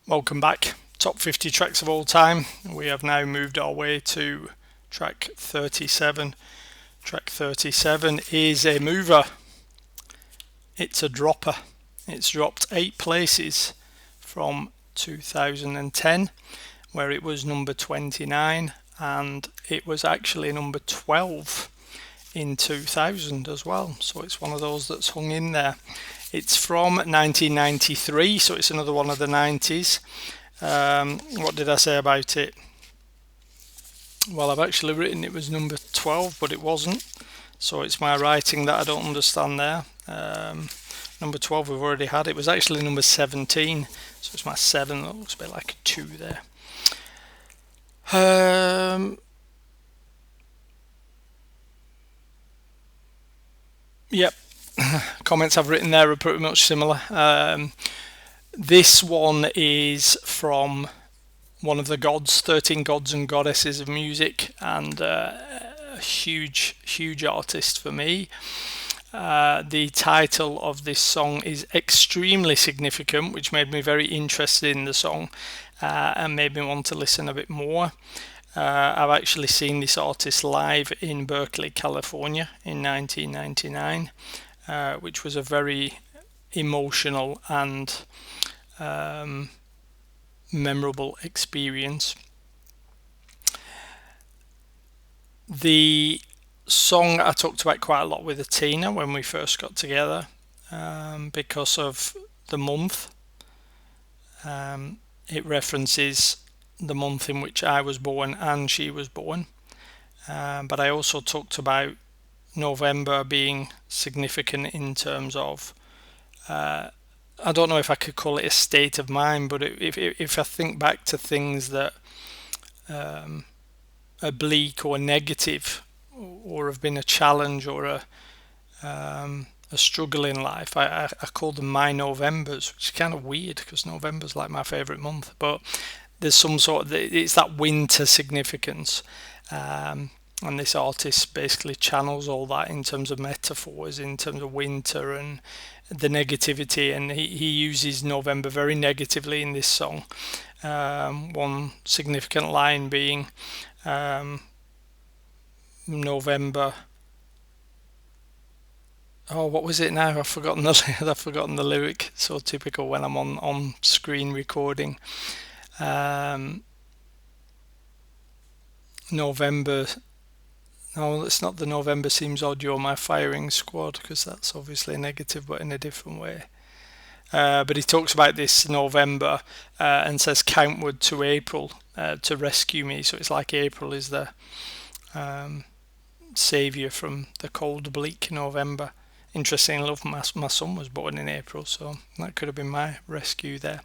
Welcome back. Top 50 tracks of all time. We have now moved our way to track 37. Track 37 is a mover. It's a dropper. It's dropped 8 places from 2010, where it was number 29, and it was actually number 12 in 2000 as well. So it's one of those that's hung in there. It's from 1993, so it's another one of the 90s. What did I say about it? Well, I've actually written it was number 12, but it wasn't. So it's my writing that I don't understand there. Number 12 we've already had. It was actually number 17, so it's my 7. That looks a bit like a 2 there. Yep. Comments I've written there are pretty much similar. This one is from one of the gods, 13 gods and goddesses of music, and a huge artist for me. The title of this song is Extremely Significant, which made me very interested in the song and made me want to listen a bit more. I've actually seen this artist live in Berkeley, California in 1999, which was a very emotional and memorable experience. The song I talked about quite a lot with Atina when we first got together because of the month. It references the month in which I was born and she was born. But I also talked about November being significant in terms of I don't know if I could call it a state of mind, but if I think back to things that are bleak or negative or have been a challenge or a struggle in life, I call them my Novembers, which is kind of weird because November's like my favourite month, but there's some sort of, it's that winter significance. And this artist basically channels all that in terms of metaphors, in terms of winter and the negativity, and he uses November very negatively in this song. One significant line being November. Oh, what was it now? I've forgotten the lyric. So typical when I'm on screen recording. November. No, it's not the November seems odd, you're my firing squad, because that's obviously a negative, but in a different way. But he talks about this November and says countward to April to rescue me. So it's like April is the saviour from the cold, bleak November. Interesting enough, my son was born in April, so that could have been my rescue there.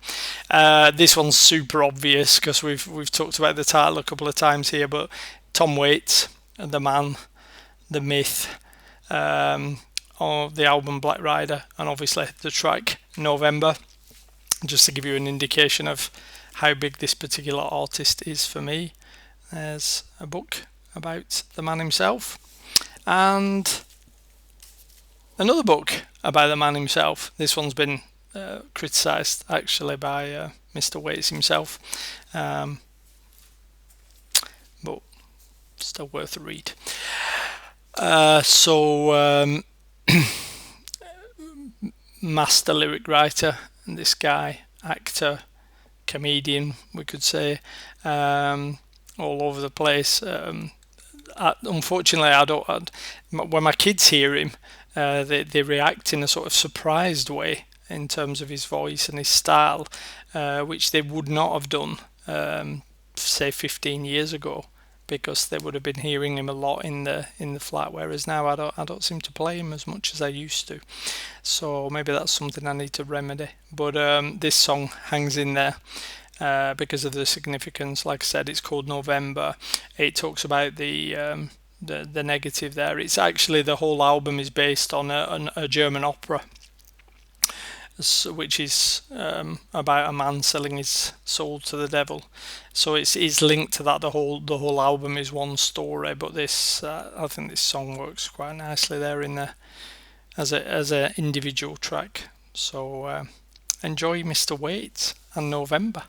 This one's super obvious because we've talked about the title a couple of times here, but Tom Waits, the man, the myth, of the album Black Rider, and obviously the track November, just to give you an indication of how big this particular artist is for me. There's a book about the man himself, and another book about the man himself. This one's been criticised actually by Mr. Waits himself, but still worth a read. Master lyric writer, this guy, actor, comedian, we could say, all over the place. Unfortunately, when my kids hear him, they react in a sort of surprised way in terms of his voice and his style, which they would not have done, say 15 years ago, because they would have been hearing him a lot in the flat, whereas now I don't seem to play him as much as I used to. So maybe that's something I need to remedy. But this song hangs in there because of the significance. Like I said, it's called November. It talks about the negative there. It's actually, the whole album is based on a German opera, which is about a man selling his soul to the devil. So it's linked to that. The whole album is one story, but this I think this song works quite nicely there in the as a individual track. So enjoy Mr. Waits and November.